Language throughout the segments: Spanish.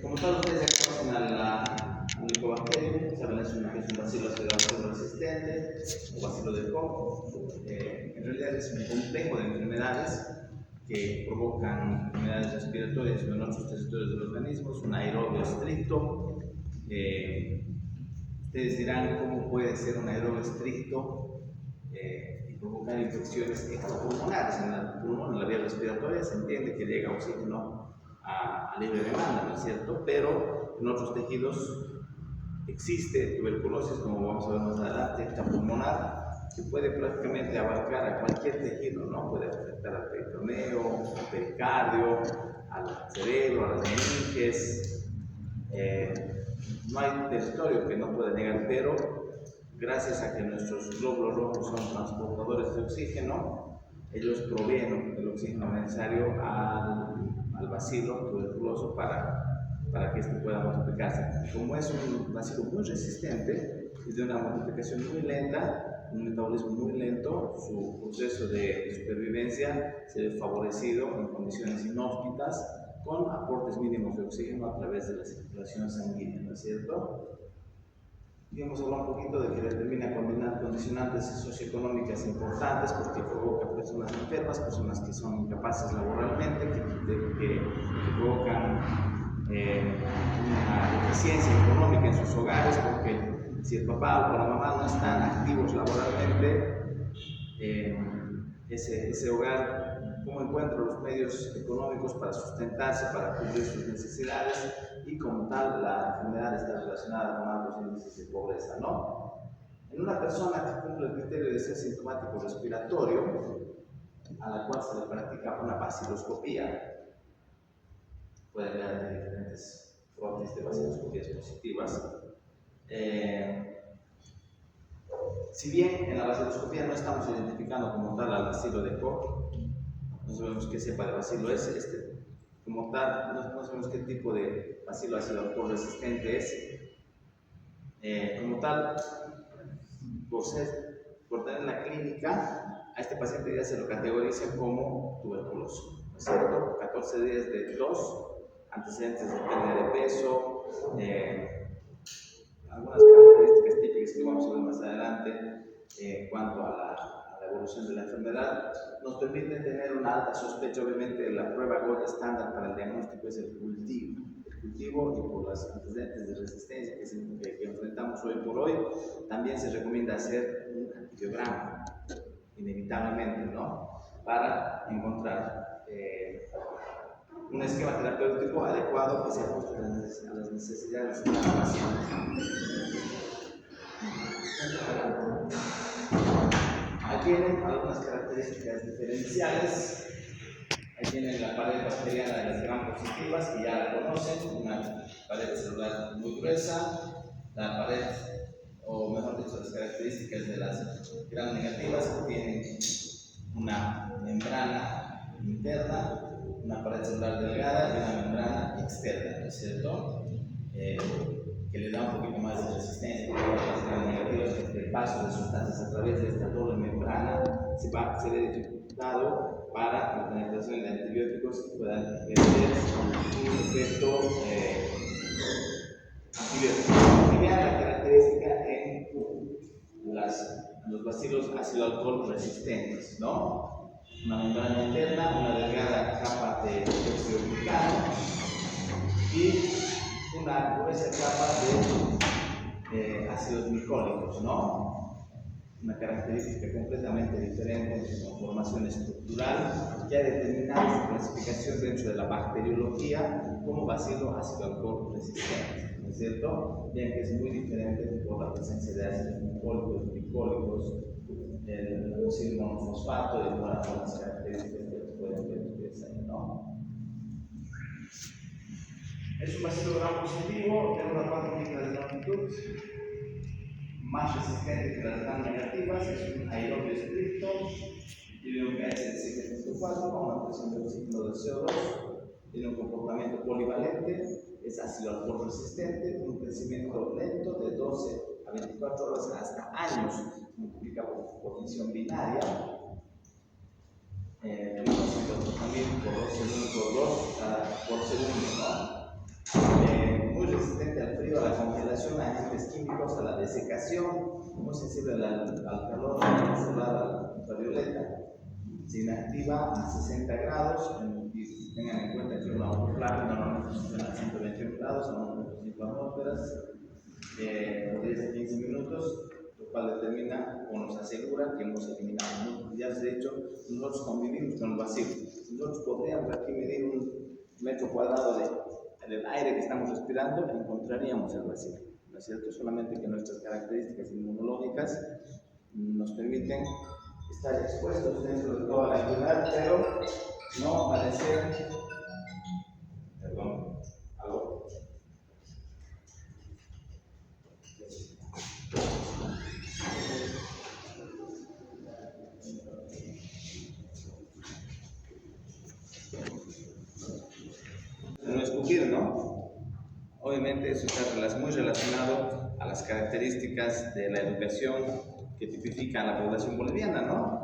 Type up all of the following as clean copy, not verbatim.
Como todos ustedes ya conocen al Mycobacterium, saben es un bacilo ácido resistente, o bacilo de Koch. En realidad es un complejo de enfermedades que provocan enfermedades respiratorias o en otros territorios del organismo, es un aerobio estricto. Ustedes dirán cómo puede ser un aerobio estricto y provocar infecciones extrapulmonares. En el pulmón, en la vía respiratoria, se entiende que llega oxígeno a libre demanda, ¿no es cierto? Pero en otros tejidos existe tuberculosis, como vamos a ver más adelante, extrapulmonar, que puede prácticamente abarcar a cualquier tejido, ¿no? Puede afectar al peritoneo, al pericardio, al cerebro, a las meninges. No hay territorio que no pueda llegar, pero gracias a que nuestros glóbulos rojos son transportadores de oxígeno, ellos proveen el oxígeno necesario al bacilo tuberculoso para que este pueda multiplicarse. Como es un bacilo muy resistente y de una multiplicación muy lenta, un metabolismo muy lento, su proceso de supervivencia se ve favorecido en condiciones inhóspitas con aportes mínimos de oxígeno a través de la circulación sanguínea, ¿no es cierto? Y hemos hablado un poquito de que determina condicionantes socioeconómicas importantes porque provoca personas enfermas, personas que son incapaces laboralmente, que provocan una deficiencia económica en sus hogares, porque si el papá o la mamá no están activos laboralmente, ese hogar, ¿cómo encuentra los medios económicos para sustentarse, para cubrir sus necesidades? Y como tal, la enfermedad está relacionada con altos índices de pobreza, ¿no? En una persona que cumple el criterio de ser sintomático respiratorio, a la cual se le practica una baciloscopía, pueden haber diferentes frotis de baciloscopías positivas. Si bien en la baciloscopía no estamos identificando como tal al bacilo de Koch, no sabemos qué cepa de bacilo es, como tal, no sabemos qué tipo de bacilo ácido alcohol resistente es. Como tal, por tener la clínica, a este paciente ya se lo categoriza como tuberculoso, ¿no es cierto? 14 días de tos, antecedentes de pérdida de peso, algunas características típicas que vamos a ver más adelante en cuanto a la evolución de la enfermedad, nos permiten tener una alta sospecha. Obviamente la prueba gold estándar para el diagnóstico es el cultivo. El cultivo, y por los antecedentes de resistencia que enfrentamos hoy por hoy, también se recomienda hacer un angiograma, inevitablemente, ¿no? Para encontrar un esquema terapéutico adecuado que se ajuste a las necesidades de cada paciente. Aquí tienen algunas características diferenciales. Ahí tienen la pared bacteriana de las gram positivas, que ya la conocen, una pared celular muy gruesa, la pared, o mejor dicho, las características de las gram negativas, que tienen una membrana interna, una pared celular delgada y una membrana externa, ¿no es cierto? Que le da un poquito más de resistencia, porque las gram negativas, el paso de sustancias a través de esta doble membrana se ve dificultado para la penetración de antibióticos que puedan ejercer un efecto antibiótico. Y vean la característica en los bacilos ácido alcohol resistentes, ¿no? Una membrana interna, una delgada capa de dióxido de glicano y una gruesa capa de ácidos glicólicos, ¿no? Una característica completamente diferente en su conformación estructural, ya determinada su clasificación dentro de la bacteriología como bacilo ácido alcohol resistente, ¿no es cierto? Bien que es muy diferente por la presencia de ácidos glicólicos, glicólicos, el ácido monofosfato y por las características que pueden ver ustedes ahí, ¿no? Es un bacilo gram positivo de 1,4 micras de longitud, más resistente que las gram negativas, es un aerobio estricto, tiene un pH de 7.4 con una presión de oxígeno de CO2, tiene un comportamiento polivalente, es ácido alcohol resistente, un crecimiento lento de 12 a 24 horas hasta años, multiplica por función binaria, también por 2 segundos por segundo, ¿no? educación a agentes químicos, a la desecación, muy sensible al calor, solar, a la ultravioleta. Se inactiva a 60 grados, y tengan en cuenta que una autoclave normalmente funciona a 121 grados, a 1.5 atmósferas, por 10 a 15 minutos, lo cual determina o nos asegura que hemos eliminado. Ya de hecho, nosotros convivimos con el vacío. Nosotros podríamos aquí medir un metro cuadrado del aire que estamos respirando, encontraríamos el vacío, ¿no es cierto? Solamente que nuestras características inmunológicas nos permiten estar expuestos dentro de toda la entidad, pero no padecer, perdón, algo. No escupir, ¿no? Obviamente eso está muy relacionado a las características de la educación que tipifican a la población boliviana, ¿no?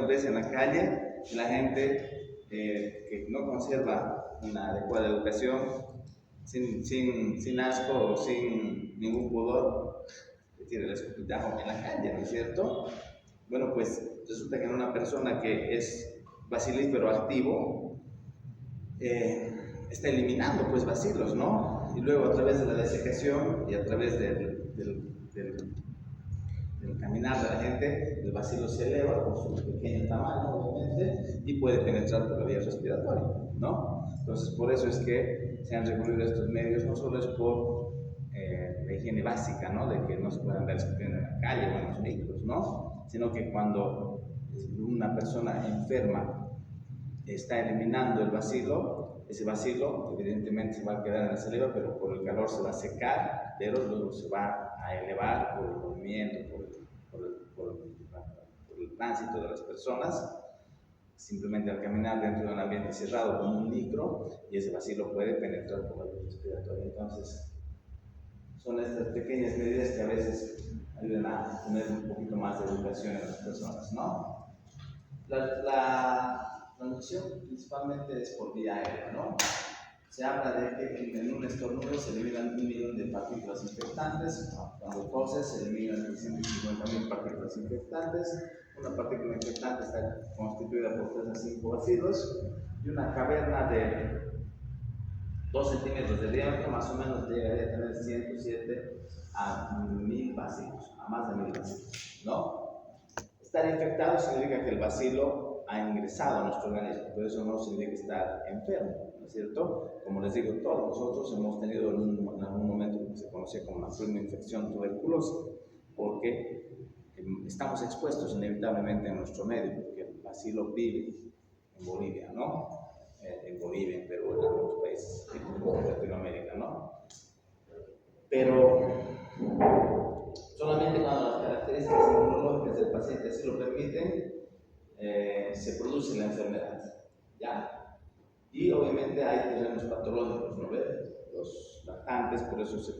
Ves en la calle la gente que no conserva una adecuada educación, sin asco o sin ningún pudor, que tira el escupitajo en la calle, ¿no es cierto? Bueno, pues resulta que en una persona que es bacilífero activo, está eliminando pues bacilos, ¿no? Y luego a través de la desecación y a través del caminar de la gente, el bacilo se eleva por su pequeño tamaño, obviamente, y puede penetrar por la vía respiratoria, ¿no? Entonces, por eso es que se han recurrido a estos medios, no solo es por la higiene básica, ¿no? De que no se puedan ver escupiendo en la calle o en los micros, ¿no? Sino que cuando una persona enferma está eliminando el bacilo, ese bacilo evidentemente se va a quedar en la saliva, pero por el calor se va a secar, pero luego se va a elevar por el movimiento, por el tránsito de las personas, simplemente al caminar dentro de un ambiente cerrado como un micro, y ese bacilo puede penetrar por la vía respiratoria. Entonces, son estas pequeñas medidas que a veces ayudan a tener un poquito más de educación en las personas, ¿no? La transmisión principalmente es por vía aérea, ¿no? Se habla de que en un estornudo se eliminan 1 millón de partículas infectantes, cuando toses se eliminan 150.000 partículas infectantes. Una partícula infectante está constituida por 3 a 5 bacilos, y una caverna de 2 centímetros de diámetro más o menos llegaría a tener 107 a 1000 bacilos, a más de 1000 bacilos, ¿no? Estar infectado significa que el bacilo ha ingresado a nuestro organismo, pero eso no significa estar enfermo, ¿no es cierto? Como les digo, todos nosotros hemos tenido en algún momento lo que se conocía como una infección tuberculosa, porque estamos expuestos inevitablemente en nuestro medio, porque el bacilo vive en Bolivia, ¿no? En Bolivia, en Perú, en algunos países de Latinoamérica, ¿no? Pero solamente cuando las características inmunológicas del paciente así lo permiten, se produce la enfermedad, ¿ya? Y obviamente hay terrenos patológicos, ¿no ves? Los lactantes, por eso se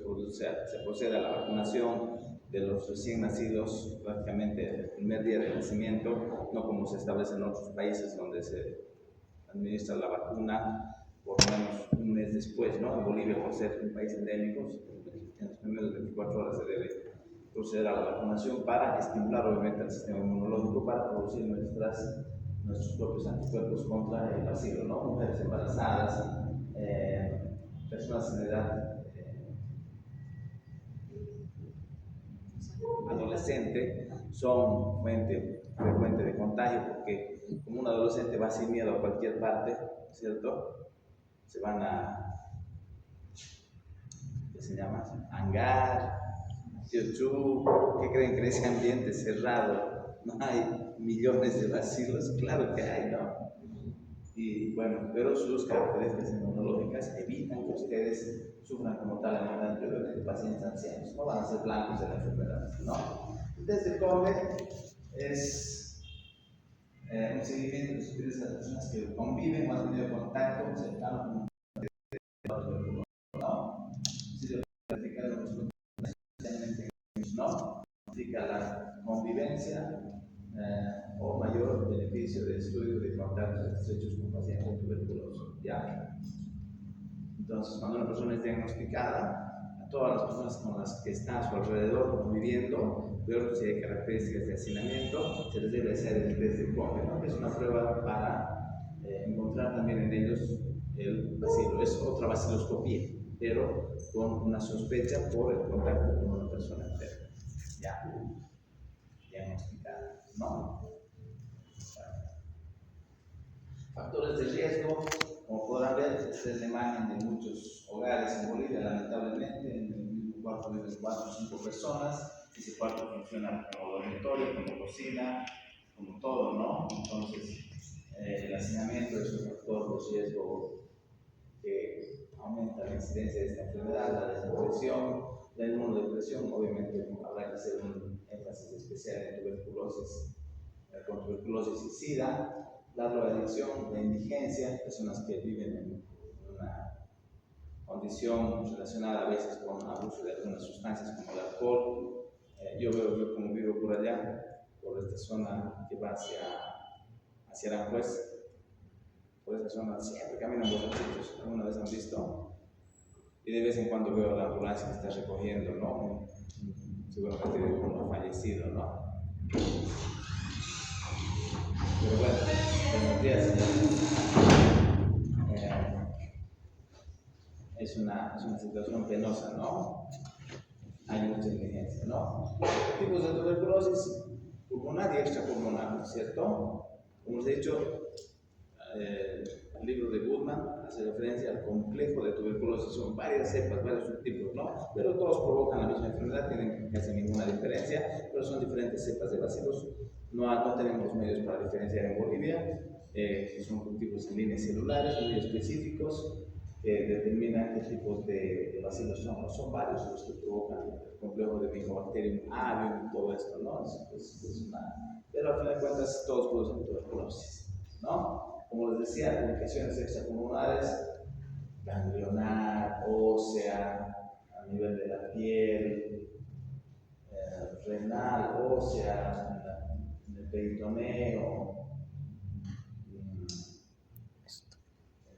procede a la vacunación de los recién nacidos prácticamente el primer día de nacimiento, no como se establece en otros países donde se administra la vacuna por lo menos un mes después, ¿no? En Bolivia, por ser un país endémico, en las primeras 24 horas se debe proceder a la vacunación para estimular obviamente el sistema inmunológico para producir nuestros propios anticuerpos contra el bacilo, ¿no? Mujeres embarazadas, personas en edad adolescente son fuente frecuente de contagio, porque como un adolescente va sin miedo a cualquier parte, ¿cierto? Se van a, ¿qué se llama? Hangar, YouTube, ¿qué creen que en ese ambiente cerrado no hay millones de bacilos? Claro que hay, ¿no? Y bueno, pero sus características inmunológicas evitan que ustedes sufran como tal enfermedad, de pacientes ancianos, no van a ser blancos de la enfermedad, ¿no? Desde COVID es un seguimiento de ustedes a las personas que conviven o han tenido contacto cercano con un, ¿no? Si lo platicaron especialmente, ¿no? Significa la convivencia o mayor beneficio de estudio de contactos estrechos con pacientes tuberculosos, ¿ya? Entonces, cuando una persona es diagnosticada, a todas las personas con las que está a su alrededor conviviendo, ver si hay características de hacinamiento, se les debe hacer el test de Koch, ¿no? Que es una prueba para encontrar también en ellos el bacilo. Es otra baciloscopía, pero con una sospecha por el contacto con una persona enferma. Ya diagnosticada, ¿no? Factores de riesgo, como podrán ver, esta es la imagen de muchos hogares en Bolivia, lamentablemente, en el mismo cuarto viven 4 o 5 personas, ese cuarto funciona como dormitorio, como cocina, como todo, ¿no? Entonces, el hacinamiento es un factor de riesgo que aumenta la incidencia de esta enfermedad, la desnutrición, la inmunodepresión. Obviamente habrá que hacer un énfasis especial en tuberculosis, con tuberculosis y SIDA, la drogadicción, la indigencia, personas que viven en una condición relacionada a veces con abuso de algunas sustancias como el alcohol. Yo como vivo por allá, por esta zona que va hacia Aranjuez, por esa zona siempre caminan borrachitos. ¿Alguna vez han visto? Y de vez en cuando veo a la ambulancia que está recogiendo, ¿no? Seguramente uno fallecido, ¿no? Pero bueno, buenos días, es una situación penosa, ¿no? Hay mucha negligencia, ¿no? Tipos de tuberculosis pulmonar y extrapulmonar, ¿no es cierto? Como os he dicho, el libro de Goodman hace referencia al complejo de tuberculosis. Son varias cepas, varios subtipos, ¿no? Pero todos provocan la misma enfermedad, tienen casi ninguna diferencia, pero son diferentes cepas de bacilos. No tenemos medios para diferenciar en Bolivia, son cultivos en líneas celulares muy específicos que determinan qué tipos de bacilos son. Son varios los que provocan el complejo de Mycobacterium avium y todo esto, ¿no? Pero al final de cuentas todos producen tuberculosis, ¿no? Como les decía, complicaciones extrapulmonares, ganglionar, ósea, a nivel de la piel, renal, ósea, en el peritoneo, en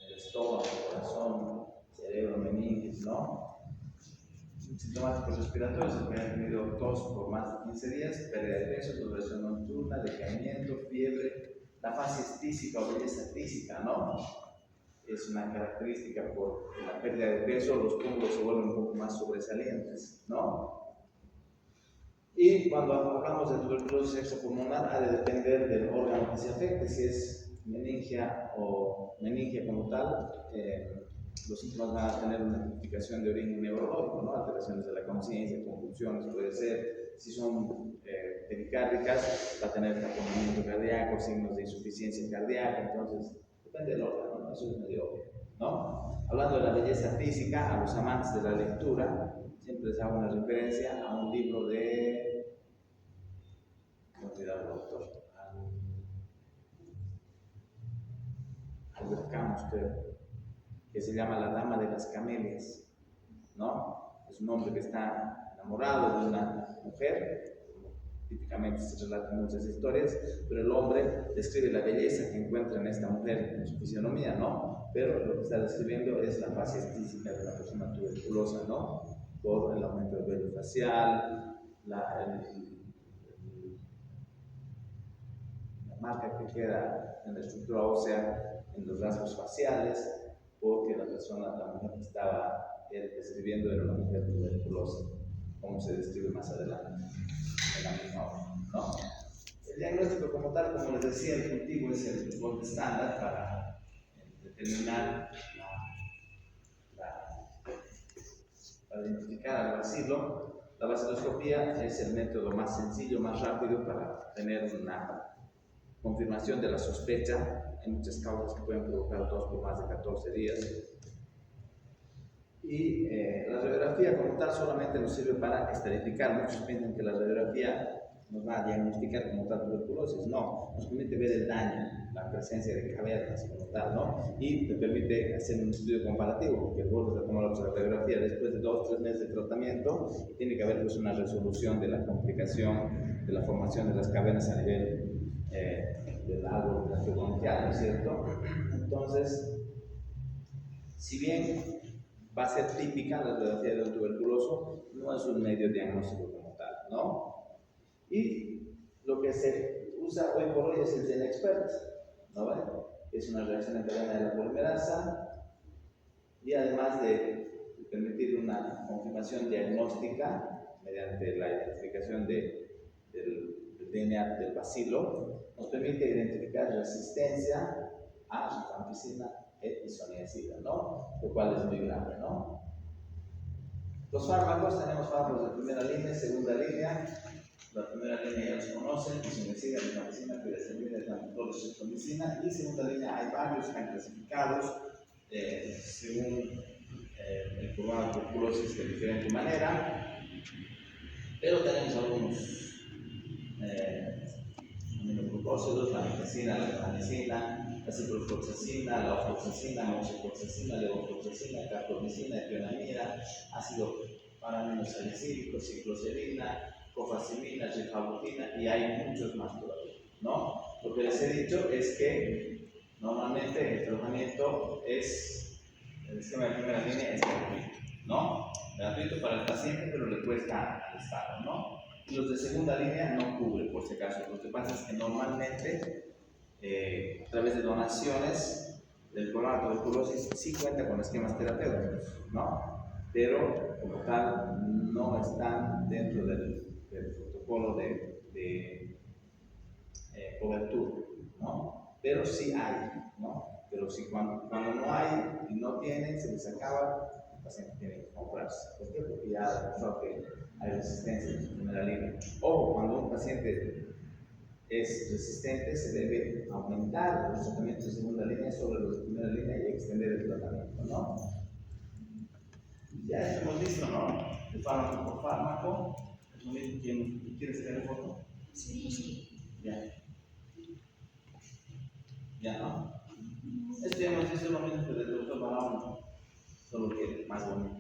el estómago, corazón, cerebro, meninges, ¿no? Sintomáticos respiratorios, que han tenido tos por más de 15 días, pérdida de peso, sudoración nocturna, decaimiento, fiebre. La fase tísica o belleza tísica, ¿no? Es una característica por la pérdida de peso, los pómulos se vuelven un poco más sobresalientes, ¿no? Y cuando hablamos de tuberculosis extrapulmonar, ha de depender del órgano que se afecte. Si es meningia o meningia como tal, los síntomas van a tener una identificación de origen neurológico, ¿no? Alteraciones de la conciencia, convulsiones, puede ser. Si son pericárdicas, va a tener taponamiento cardíaco, signos de insuficiencia cardíaca. Entonces, depende del órgano, ¿no? Eso es medio obvio, ¿no? Hablando de la belleza física, a los amantes de la lectura, siempre les hago una referencia a un libro de... no olvidar el autor, Albert Camus, creo, que se llama La Dama de las Camelias, ¿no? Es un hombre que está enamorado de una mujer, típicamente se relatan muchas historias, pero el hombre describe la belleza que encuentra en esta mujer, en su fisionomía, ¿no? Pero lo que está describiendo es la fase estísica de la persona tuberculosa, ¿no? Por el aumento del vello facial, la marca que queda en la estructura ósea, en los rasgos faciales, porque la mujer que estaba describiendo era una mujer tuberculosa, como se describe más adelante en la misma obra, ¿no? El diagnóstico como tal, como les decía, el cultivo es el gold estándar para determinar para identificar al bacilo. La baciloscopía es el método más sencillo, más rápido para tener una confirmación de la sospecha. Hay muchas causas que pueden provocar tos por más de 14 días. Y la radiografía como tal solamente nos sirve para estadificar. Muchos piensan que la radiografía nos va a diagnosticar como tal tuberculosis. No, nos permite ver el daño, la presencia de cavernas como tal, ¿no? Y te permite hacer un estudio comparativo, porque el vuelves a tomar la radiografía después de 2 o 3 meses de tratamiento y tiene que haber pues una resolución de la complicación, de la formación de las cavernas a nivel del árbol bronquial, ¿no es cierto? Entonces, si bien va a ser típica, la radiografía de un tuberculoso no es un medio diagnóstico como tal, ¿no? Y lo que se usa hoy por hoy es el GenExpert, ¿no? ¿Vale? Es una reacción en cadena de la polimerasa y además de permitir una confirmación diagnóstica mediante la identificación del DNA del bacilo, nos permite identificar resistencia a rifampicina e isoniazida, ¿no? Lo cual es muy grave, ¿no? Los fármacos, tenemos fármacos de primera línea, segunda línea. La primera línea ya los conocen, isoniazida, rifampicina, pyridoxina, etanol, rifampicina. Y segunda línea hay varios, están clasificados según el programa de tuberculosis de diferente manera, pero tenemos algunos aminoglucósidos, la mecacina, la guanicina, la ciprofloxacina, la ofloxacina, moxifloxacina, levofloxacina, carbamazepina, epionamida, ácido paraminosalicílico, cicloserina, cofacimina, rifabutina, y hay muchos más todavía, ¿no? Lo que les he dicho es que normalmente el tratamiento es, el esquema de primera línea es gratuito, ¿no? Gratuito para el paciente, pero le cuesta al Estado, ¿no? Y los de segunda línea no cubre, por si acaso. Lo que pasa es que normalmente, a través de donaciones del programa de tuberculosis, sí cuenta con esquemas terapéuticos, ¿no? Pero, como tal, no están dentro del protocolo de cobertura, ¿no? Pero sí hay, ¿no? Pero si cuando no hay y no tienen, se les acaba, el paciente tiene que comprarse. ¿Por qué? Porque ya demostró que hay resistencia en su primera línea. O cuando un paciente es resistente, se debe aumentar los tratamientos de segunda línea sobre los de primera línea y extender el tratamiento, ¿no? Ya estamos listos, ¿no? De fármaco por fármaco. Es lo mismo. ¿Quién quiere sacar la foto? Sí. Ya. Ya, ¿no? Esto ya hemos visto lo mismo que del doctor Barón, solo que más bonito.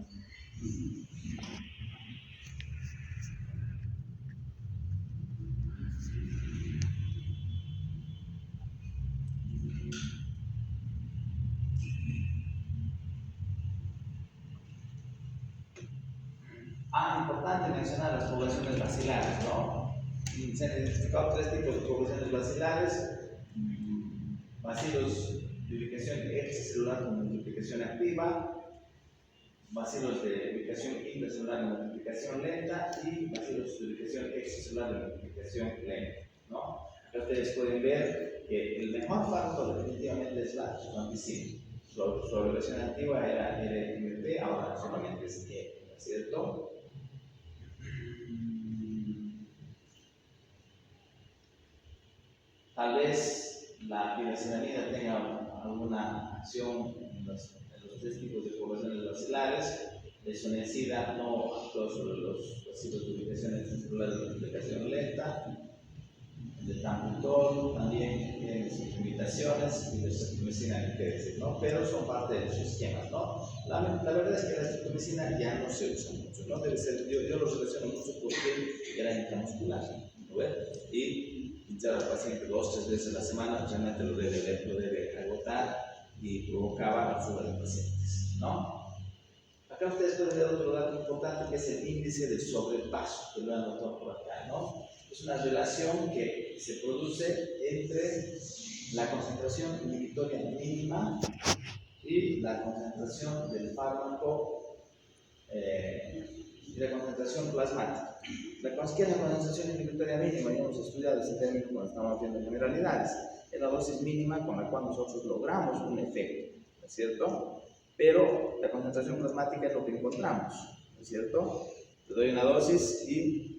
Importante mencionar las poblaciones bacilares, ¿no? Se han identificado tres tipos de poblaciones bacilares: bacilos de ubicación extracelular con multiplicación activa, bacilos de ubicación intracelular de multiplicación lenta y bacilos de ubicación extracelular de multiplicación lenta, ¿no? Acá ustedes pueden ver que el mejor fármaco definitivamente es la rifampicina. Su abreviación activa era RMP, ahora solamente es E, ¿no es cierto? Tal vez la pyridoxina tenga alguna acción en los tres tipos de poblaciones bacilares. La isoniazida no actúa sobre los bacilos de ubicación extracelular de multiplicación lenta. El de tambutol también tiene sus limitaciones, y la estreptomicina ni qué decir, ¿no? Pero son parte de sus esquemas, ¿no? La verdad es que la estreptomicina ya no se usa mucho, ¿no? Debe ser, yo lo relaciono mucho porque era intramuscular, ¿no ves? Y pinchar al paciente 2 o 3 veces a la semana realmente lo debe agotar y provocaba la fuga de pacientes, ¿no? Acá ustedes pueden ver otro dato importante, que es el índice de sobrepaso, que lo han notado por acá, ¿no? Es una relación que se produce entre la concentración inhibitoria mínima y la concentración del fármaco y la concentración plasmática. ¿Qué es la concentración inhibitoria mínima? Ya hemos estudiado ese término cuando estamos viendo generalidades. Es la dosis mínima con la cual nosotros logramos un efecto, ¿no es cierto? Pero la concentración plasmática es lo que encontramos, ¿no es cierto? Le doy una dosis y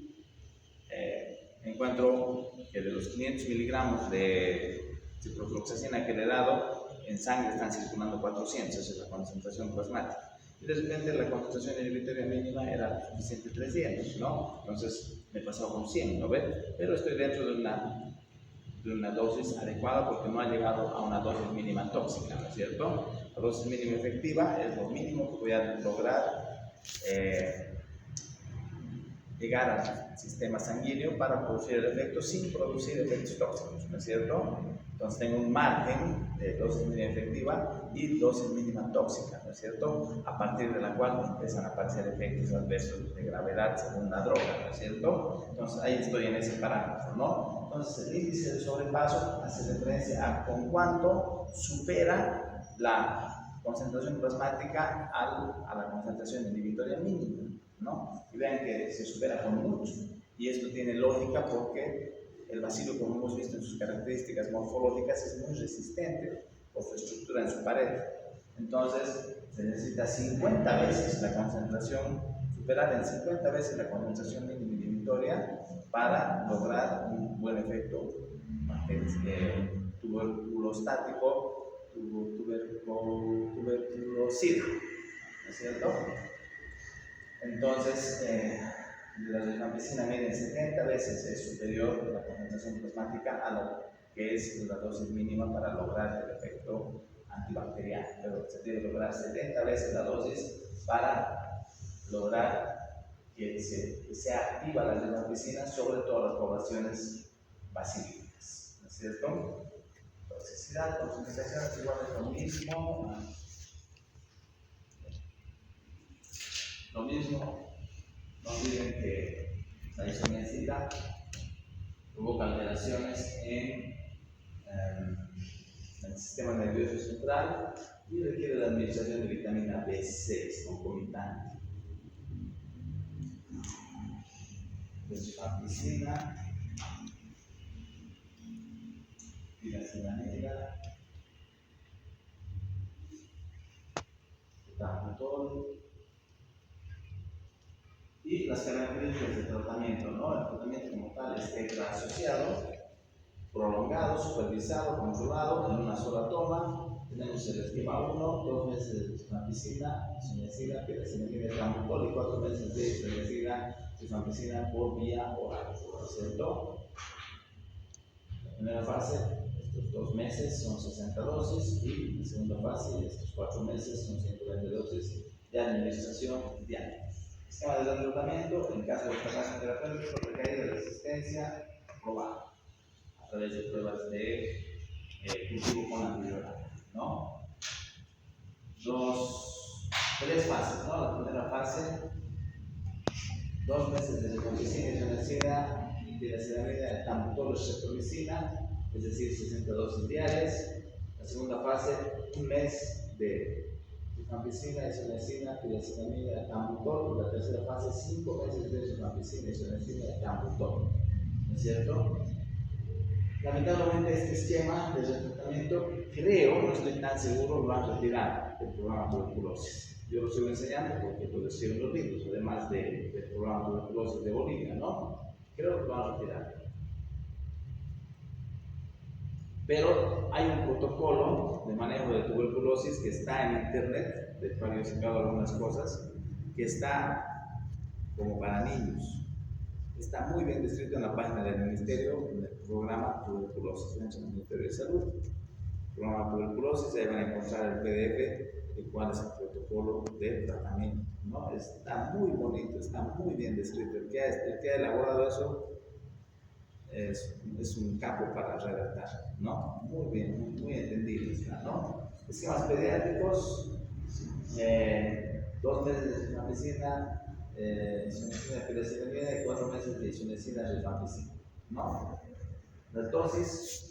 encuentro que de los 500 miligramos de ciprofloxacina que le he dado, en sangre están circulando 400, esa es la concentración plasmática. Y de repente la concentración inhibitoria mínima era suficiente 300, ¿no? Entonces me he pasado con 100, ¿no ves? Pero estoy dentro de una dosis adecuada porque no ha llegado a una dosis mínima tóxica, ¿no es cierto? La dosis mínima efectiva es lo mínimo que voy a lograr llegar al sistema sanguíneo para producir el efecto sin producir efectos tóxicos, ¿no es cierto? Entonces tengo un margen de dosis mínima efectiva y dosis mínima tóxica, ¿no es cierto? A partir de la cual empiezan a aparecer efectos adversos de gravedad según la droga, ¿no es cierto? Entonces ahí estoy en ese parámetro, ¿no? Entonces el índice de sobrepaso hace referencia a con cuánto supera la concentración plasmática a la concentración inhibitoria mínima, ¿no? Y vean que se supera con mucho. Y esto tiene lógica porque el bacilo, como hemos visto en sus características morfológicas, es muy resistente por su estructura en su pared. Entonces, se necesita 50 veces la concentración, superar en 50 veces la concentración mínima inhibitoria para lograr un buen efecto tuberculostático, tuberculosídico, ¿no es cierto? Entonces, la rifampicina media en 70 veces es superior la concentración plasmática a lo que es la dosis mínima para lograr el efecto antibacteriano. Pero se tiene que lograr 70 veces la dosis para lograr que sea activa la rifampicina sobre todas las poblaciones bacílicas, ¿no es cierto? Toxicidad, concentración igual es lo mismo. Lo mismo, no olviden que la isoniazida provoca alteraciones en el sistema nervioso central y requiere la administración de vitamina B6 concomitante. Rifampicina, piracilamida, etanotol. Y las características del tratamiento, ¿no? El tratamiento como tal es tetraasociado, prolongado, supervisado, controlado en una sola toma. Tenemos el esquema 1, 2 meses de rifampicina, isoniazida, piracilamida, etanotol y 4 meses de isoniazida, rifampicina por vía oral, ¿cierto? La primera fase, estos 2 meses son 60 dosis y la segunda fase, estos 4 meses son 120 dosis de administración diaria. Esquema de tratamiento, en caso de fracaso terapéutico, recaída de resistencia, probada a través de pruebas de cultivo con antiviral, ¿no? 3 fases, ¿no? La primera fase, 2 meses de rifampicina, isoniazida, piracilamida, etanotol, streptomicina, es decir, 60 dosis diarias. La segunda fase, 1 mes de rifampicina, isoniazida, piracilamida, etanotol. La tercera fase, 5 meses de rifampicina, isoniazida, etanotol, ¿no es cierto? Lamentablemente este esquema de tratamiento, creo, no estoy tan seguro, lo han retirado del programa tuberculosis. Yo lo sigo enseñando porque lo sigo en los libros, además del programa tuberculosis de Bolivia, ¿no? Creo que lo han retirado. Pero hay un protocolo de manejo de tuberculosis que está en internet, de cual yo he sacado algunas cosas, que está como para niños. Está muy bien descrito en la página del Ministerio, en el programa Tuberculosis, en el Ministerio de Salud. Programa Tuberculosis, ahí van a encontrar el PDF de cuál es el protocolo de tratamiento, ¿no? Está muy bonito, está muy bien descrito. El que ha elaborado eso es un capo para redactar, ¿no? Muy bien, muy entendible está, ¿no? Esquemas pediátricos, 2 meses de rifampicina, isoniazida, piracilamida y 4 meses de isoniazida, rifampicina, ¿no? Las dosis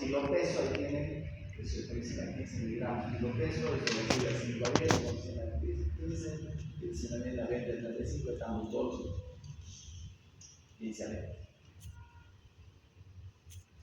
kilopeso, ahí tienen isoniazida 15 miligramos kilopeso, isoniazida 5 a 10, isoniazida 15, piracilamida 20 a 35, etanotol inicialmente.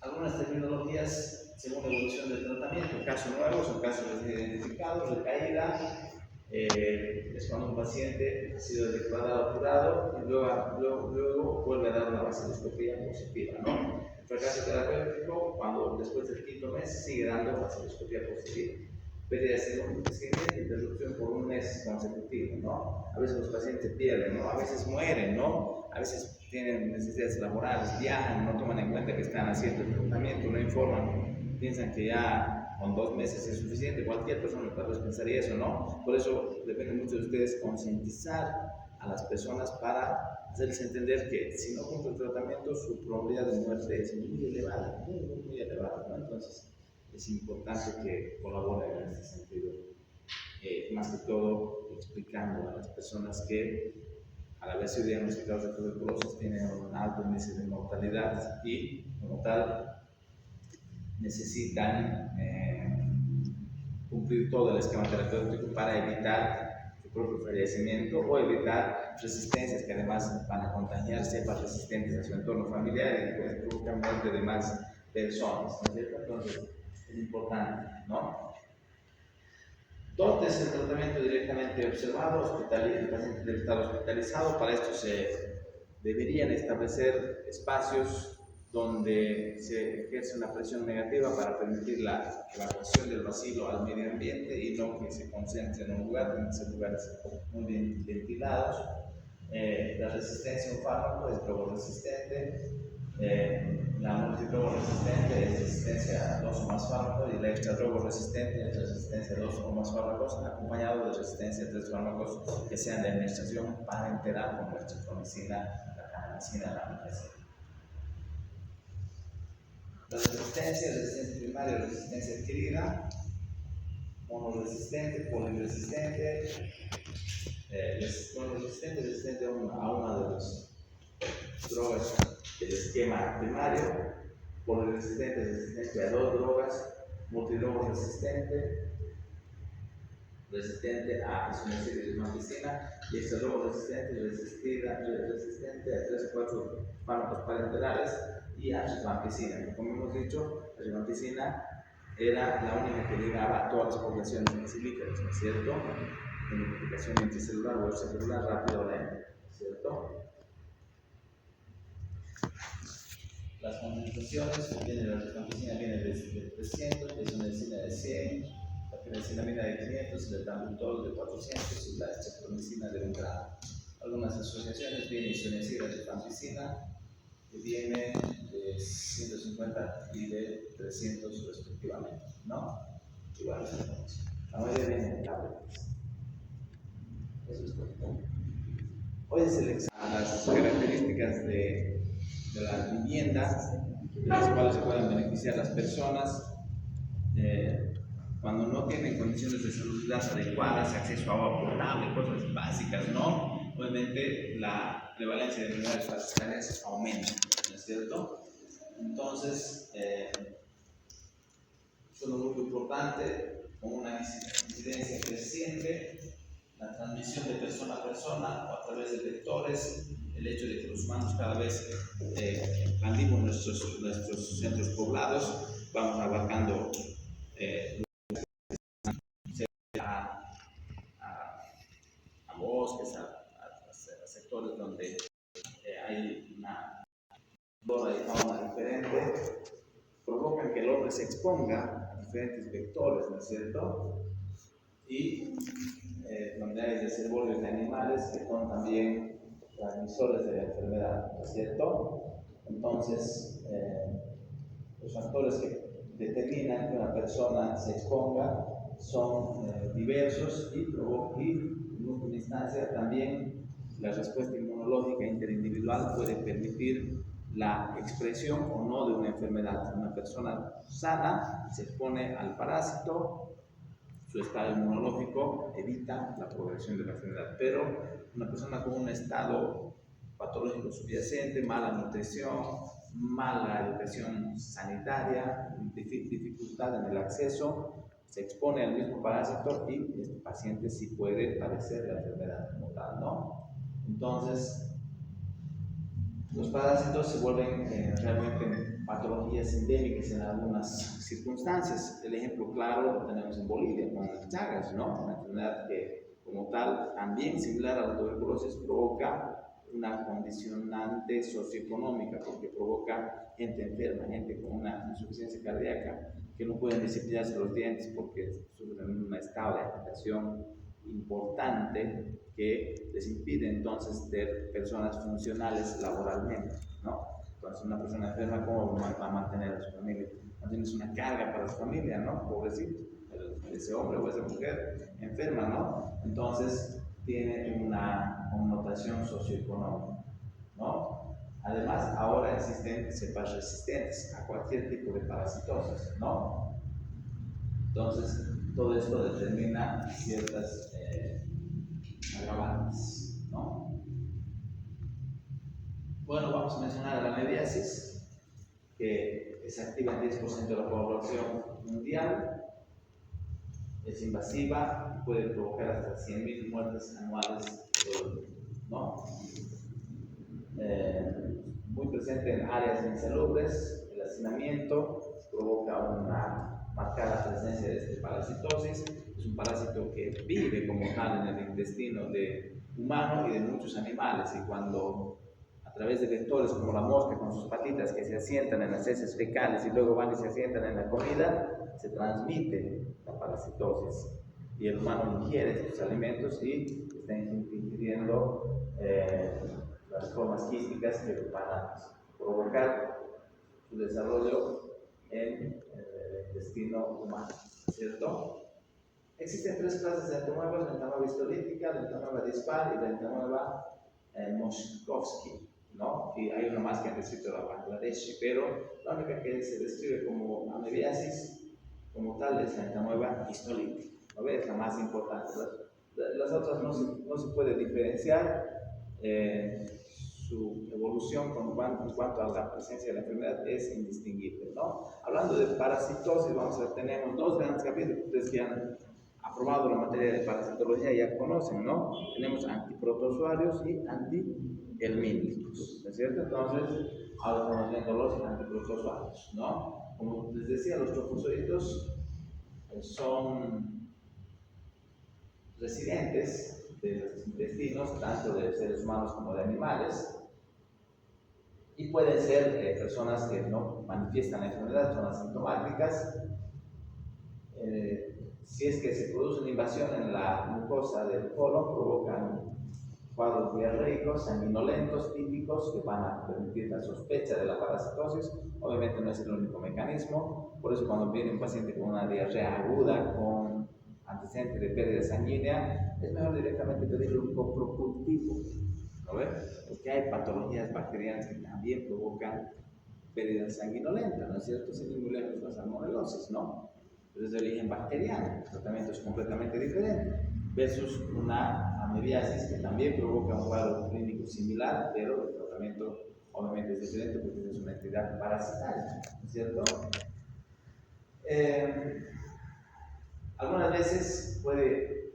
Algunas terminologías según la evolución del tratamiento, casos nuevos o casos identificados, recaída, es cuando un paciente ha sido declarado curado y luego vuelve a dar una vaciloscopía positiva, ¿no? El fracaso terapéutico, cuando después del 5.º mes sigue dando vaciloscopía positiva. Pérdida de segundo paciente, interrupción por 1 mes consecutivo, ¿no? A veces los pacientes pierden, ¿no? A veces mueren, ¿no? A veces tienen necesidades laborales, viajan, no toman en cuenta que están haciendo el tratamiento, no informan, piensan que ya con 2 meses es suficiente. Cualquier persona tal vez pensaría eso, ¿no? Por eso depende mucho de ustedes concientizar a a las personas para hacerles entender que si no cumple el tratamiento, su probabilidad de muerte es muy elevada, muy elevada, ¿no? Entonces, es importante que colaboren en este sentido, más que todo explicando a las personas que al haber sido diagnosticados de tuberculosis tienen un alto índice de mortalidad y, como tal, necesitan cumplir todo el esquema terapéutico para evitar su propio fallecimiento o evitar resistencias que además van a contagiar cepas resistentes a su entorno familiar y pueden provocar muerte de más personas, ¿no es cierto? Entonces, es importante, ¿no? ¿Dónde es el tratamiento directamente observado? El paciente debe estar hospitalizado. Para esto se deberían establecer espacios donde se ejerce una presión negativa para permitir la evacuación del bacilo al medio ambiente y no que se concentre en un lugar, en ser lugares muy bien ventilados. La resistencia a un fármaco es drogoresistente. La multidrogoresistente es resistencia a dos o más fármacos y la extradrogoresistente es resistencia a dos o más fármacos acompañado de resistencia a tres fármacos que sean de administración parenteral como la streptomicina, la canancina, la ampicilina. La resistencia primaria, resistencia adquirida, monoresistente, poliresistente, monoresistente, resistente a una de las drogas del esquema primario, poliresistente, resistente a dos drogas, multidrogo resistente, resistente a isoniazida y rifampicina, y extradrogo resistente, resistente a 3 o 4 fármacos parenterales y a rifampicina. Como hemos dicho, la rifampicina era la única que llegaba a todas las poblaciones mesilíferas, ¿no es cierto? En multiplicación intracelular o extracelular rápido o lento, ¿no es cierto? Las concentraciones, la rifampicina viene de 300, la isoniazida de 100, la penicillamina de 500, el etambutol de 400 y la streptomicina de 1 gramo. Algunas asociaciones vienen isoniazida de rifampicina, que viene de 150 y de 300 respectivamente, ¿no? Igual es la mayoría viene en tabletas. Eso es todo. Hoy seleccionamos las características de las viviendas de las cuales se puedan beneficiar las personas cuando no tienen condiciones de salubridad adecuadas, acceso a agua potable, cosas básicas, ¿no? Obviamente la prevalencia de enfermedades parasitarias aumenta, ¿no es cierto? Entonces, esto es muy importante, con una incidencia creciente, la transmisión de persona a persona o a través de vectores, el hecho de que los humanos cada vez expandimos nuestros centros poblados, vamos abarcando a bosques, a sectores donde hay una flora y fauna diferente, provocan que el hombre se exponga a diferentes vectores, ¿no es cierto? Y donde hay reservorios de animales que son también transmisores de la enfermedad, ¿no es cierto? Entonces, los factores que determinan que una persona se exponga son diversos y en última instancia también la respuesta inmunológica interindividual puede permitir la expresión o no de una enfermedad. Una persona sana se expone al parásito, su estado inmunológico evita la progresión de la enfermedad, pero una persona con un estado patológico subyacente, mala nutrición, mala educación sanitaria, dificultad en el acceso, se expone al mismo parásito y este paciente sí puede padecer la enfermedad como tal, ¿no? Entonces, los parásitos se vuelven realmente patologías endémicas en algunas circunstancias. El ejemplo claro lo tenemos en Bolivia con las Chagas, ¿no? Una enfermedad que, como tal, también similar a la tuberculosis, provoca una condicionante socioeconómica, porque provoca gente enferma, gente con una insuficiencia cardíaca, que no pueden disciplinarse los dientes porque sufren un estado de agitación importante que les impide entonces ser personas funcionales laboralmente, ¿no? Entonces una persona enferma, ¿cómo va a mantener a su familia? No tienes una carga para su familia, ¿no? Pobrecito, ese hombre o esa mujer enferma, ¿no? Entonces tiene una connotación socioeconómica, ¿no? Además, ahora existen cepas resistentes a cualquier tipo de parasitosis, ¿no? Entonces, todo esto determina ciertas agravantes, ¿no? Bueno, vamos a mencionar la mediasis, que se activa en 10% de la población mundial, es invasiva y puede provocar hasta 100.000 muertes anuales, ¿no? Muy presente en áreas insalubres, el hacinamiento provoca una marcada presencia de este parasitosis. Es un parásito que vive como tal en el intestino de humano y de muchos animales, y cuando a través de vectores como la mosca con sus patitas que se asientan en las heces fecales y luego van y se asientan en la comida, se transmite la parasitosis y el humano ingiere estos alimentos y está ingiriendo las formas quísticas que van a provocar su desarrollo en el intestino humano, ¿cierto? Existen tres clases de lentanueva: lentanueva histolítica, lentanueva dispar y lentanueva Moshkovsky, ¿no? Y hay una más que han descrito la Bangladeshi, pero la única que se describe como amebiasis como tal es la lentanueva histolítica, ¿no? Es la más importante. Las otras no se puede diferenciar su evolución en cuanto a la presencia de la enfermedad es indistinguible, ¿no? Hablando de parasitosis, tenemos dos grandes capítulos. Ustedes que han aprobado la materia de parasitología ya conocen, ¿no? Tenemos antiprotozoarios y antihelmínticos, ¿no es cierto? Entonces, ahora estamos viendo los antiprotozoarios, ¿no? Como les decía, los trofozoitos son residentes de los intestinos, tanto de seres humanos como de animales, y pueden ser personas que no manifiestan la enfermedad, son asintomáticas. Si es que se produce una invasión en la mucosa del colon, provocan cuadros diarreicos, sanguinolentos, típicos, que van a permitir la sospecha de la parasitosis. Obviamente no es el único mecanismo, por eso cuando viene un paciente con una diarrea aguda, con antecedente de pérdida sanguínea, es mejor directamente pedirle un coprocultivo, ¿no ves? Porque hay patologías bacterianas que también provocan pérdida sanguinolenta, ¿no es cierto? Sin ir muy lejos, la salmonelosis, ¿no? Pero es de origen bacteriano, el tratamiento es completamente diferente, versus una amebiasis que también provoca un cuadro clínico similar, pero el tratamiento obviamente es diferente porque es una entidad parasitaria, ¿no es cierto? Algunas veces puede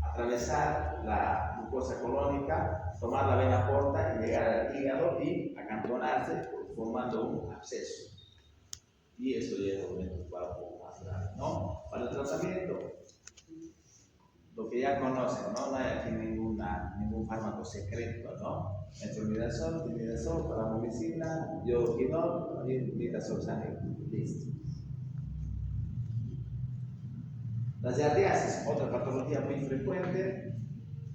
atravesar la mucosa colónica, tomar la vena porta y llegar al hígado y acantonarse formando un absceso. Y esto lleva a un cuadro más grave, ¿no? Para el tratamiento, lo que ya conocen, ¿no? No hay aquí ningún fármaco secreto, ¿no? Metronidazol, timidazol, paramomicina, iodoquinol y nitazoxanil. Listo. Las diarreasis, otra patología muy frecuente,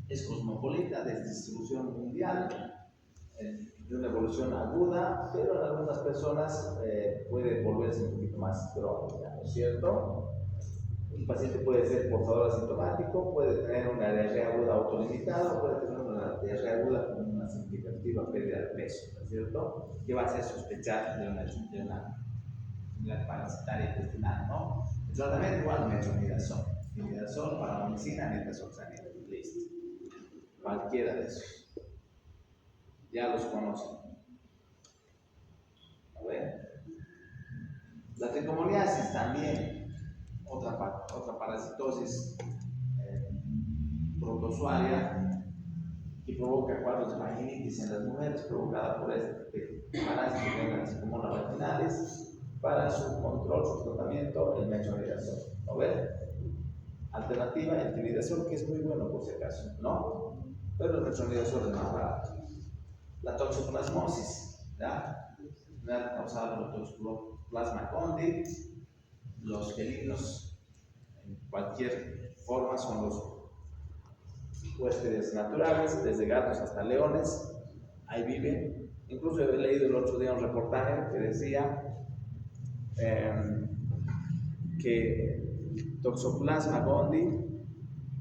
es cosmopolita, de distribución mundial, de una evolución aguda, pero en algunas personas puede volverse un poquito más crónica, ¿no es cierto? Un paciente puede ser portador asintomático, puede tener una diarrea aguda autolimitada, puede tener una diarrea aguda con una significativa pérdida de peso, ¿no es cierto? Que va a hacer sospechar de una enfermedad parasitaria intestinal, ¿no? El tratamiento igual, metronidazol, paramomicina, nitazoxanil, listo. Cualquiera de esos. Ya los conocen. A ver. La tricomoniasis también, otra parasitosis protozoaria que provoca cuadros de vaginitis en las mujeres, provocada por este parásito de la Trichomonas vaginalis. Para su control, su tratamiento, el metronidazol, ¿no ves? Alternativa, el timidazol, que es muy bueno por si acaso, ¿no? Pero el metronidazol es más barato. La toxoplasmosis, ¿ya? Causada por Toxoplasma gondii. Los felinos, en cualquier forma, son los huéspedes naturales, desde gatos hasta leones, ahí viven. Incluso he leído el otro día un reportaje que decía que Toxoplasma gondii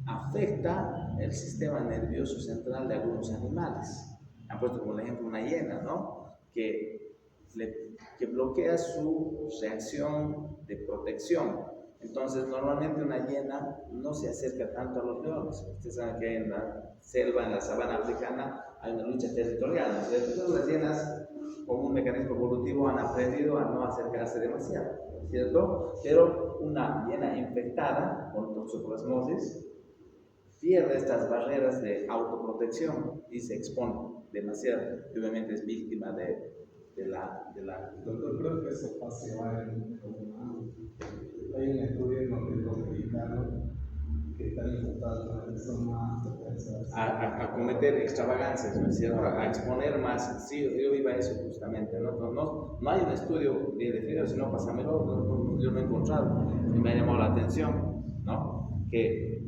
afecta el sistema nervioso central de algunos animales. Han puesto como ejemplo una hiena, ¿no? Que bloquea su reacción de protección. Entonces, normalmente una hiena no se acerca tanto a los leones. Ustedes saben que en la selva, en la sabana africana, hay una lucha territorial. Entonces, las hienas, como un mecanismo evolutivo, han aprendido a no acercarse demasiado, ¿cierto? Pero una hiena infectada con toxoplasmosis pierde estas barreras de autoprotección y se expone demasiado. Y obviamente es víctima de la... Doctor, creo que eso pasa en hay un estudio en donde los mexicanos que están infectados son más propensas a cometer extravagancias, ¿no es cierto? A exponer más. Sí, yo iba a eso justamente, ¿no? No hay un estudio bien definido, si no, pásamelo, yo no he encontrado. Y me ha llamado la atención, ¿no? Que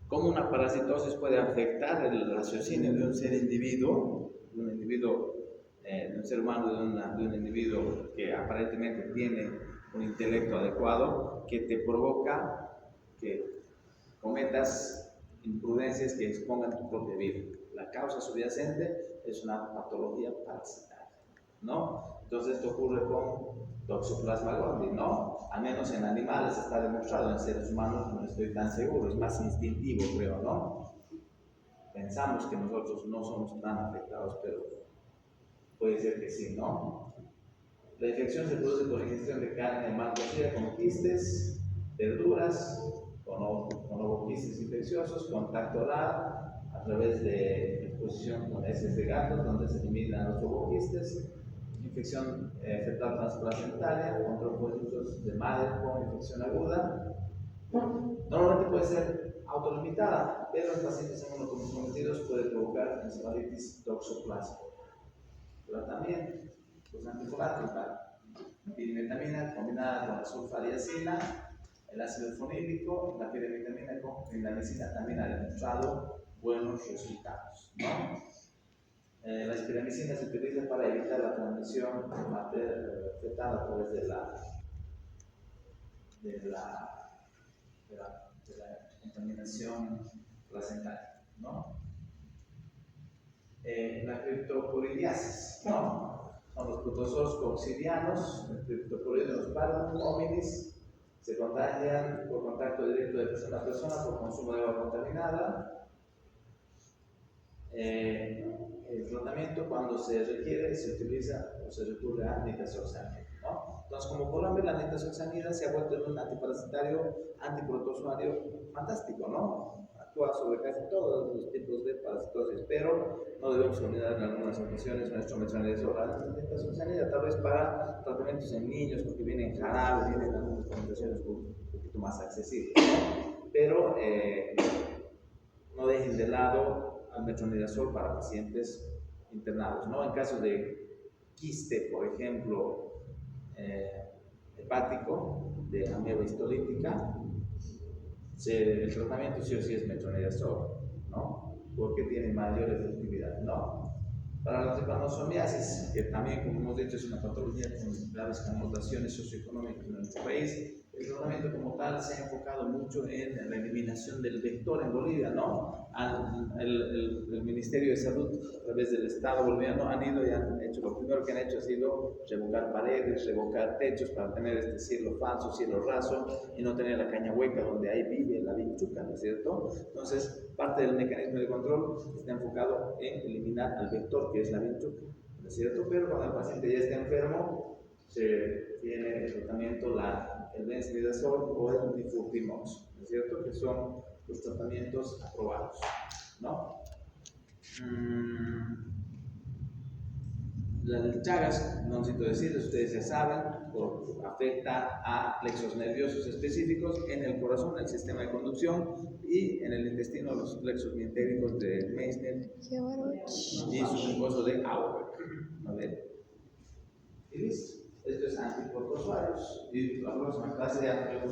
cómo una parasitosis puede afectar el raciocinio de un ser individuo, de un ser humano, de un individuo que aparentemente tiene un intelecto adecuado, que te provoca que cometas imprudencias que expongan tu propia vida. La causa subyacente es una patología parasitaria, ¿no? Entonces esto ocurre con Toxoplasma gondii, ¿no? Al menos en animales está demostrado, en seres humanos no estoy tan seguro, es más instintivo, creo, ¿no? Pensamos que nosotros no somos tan afectados, pero puede ser que sí, ¿no? La infección se produce por ingestión de carne mal cocida con quistes, verduras, con ovoquistes infecciosos, contacto oral a través de exposición con heces de gatos, donde se eliminan los ovoquistes, infección fetal transplacentaria, control por usos de madre con infección aguda. Normalmente puede ser autolimitada, pero en pacientes inmunocomprometidos puede provocar encefalitis toxoplásica. Tratamiento, pues anticolágeno, pirimetamina combinada con la sulfadiazina, el ácido fonílico, la pirimetamina con clindamicina también ha demostrado buenos resultados, ¿no? La espiramicina se utiliza para evitar la transmisión fetal a través de la contaminación placentaria, ¿no? La criptoporidiasis, ¿no? Son los protozoos coccidianos, el criptoporidio de los parvus hominis, se contagian por contacto directo de persona a persona por consumo de agua contaminada. El tratamiento, cuando se requiere, se utiliza o se recurre a nitazoxanida, ¿no? Entonces, como podrán ver, la nitazoxanida se ha vuelto en un antiparasitario, antiprotozoario fantástico, ¿no? Actúa sobre casi todos los tipos de parasitosis, pero no debemos olvidar en algunas ocasiones nuestro metronidazol, la nitazoxanida, tal vez para tratamientos en niños, porque viene en jarabe, viene en algunas presentaciones un poquito más accesibles, ¿no? Pero no dejen de lado al metronidazol para pacientes internados, ¿no? En caso de quiste, por ejemplo, hepático, de ameba histolítica, el tratamiento sí o sí es metronidazol, ¿no? Porque tiene mayor efectividad, ¿no? Para la tripanosomiasis, que también, como hemos dicho, es una patología con graves connotaciones socioeconómicas en nuestro país, el tratamiento como tal se ha enfocado mucho en la eliminación del vector en Bolivia, ¿no? El Ministerio de Salud, a través del Estado boliviano, han ido y han hecho, lo primero que han hecho ha sido revocar paredes, revocar techos para tener este cielo falso, cielo raso, y no tener la caña hueca donde ahí vive la vinchuca, ¿no es cierto? Entonces, parte del mecanismo de control está enfocado en eliminar al vector, que es la vinchuca, ¿no es cierto? Pero cuando el paciente ya está enfermo, se tiene el tratamiento, el benzimidazol o el diflupimox, ¿no es cierto? Que son los tratamientos aprobados, ¿no? Las Chagas, no necesito decirles, ustedes ya saben, afecta a plexos nerviosos específicos en el corazón, el sistema de conducción, y en el intestino, los plexos mientéricos de Meissner y su mucoso de Auer. A ver. Y listo. Esto es antiprotozoarios. Y la próxima clase ya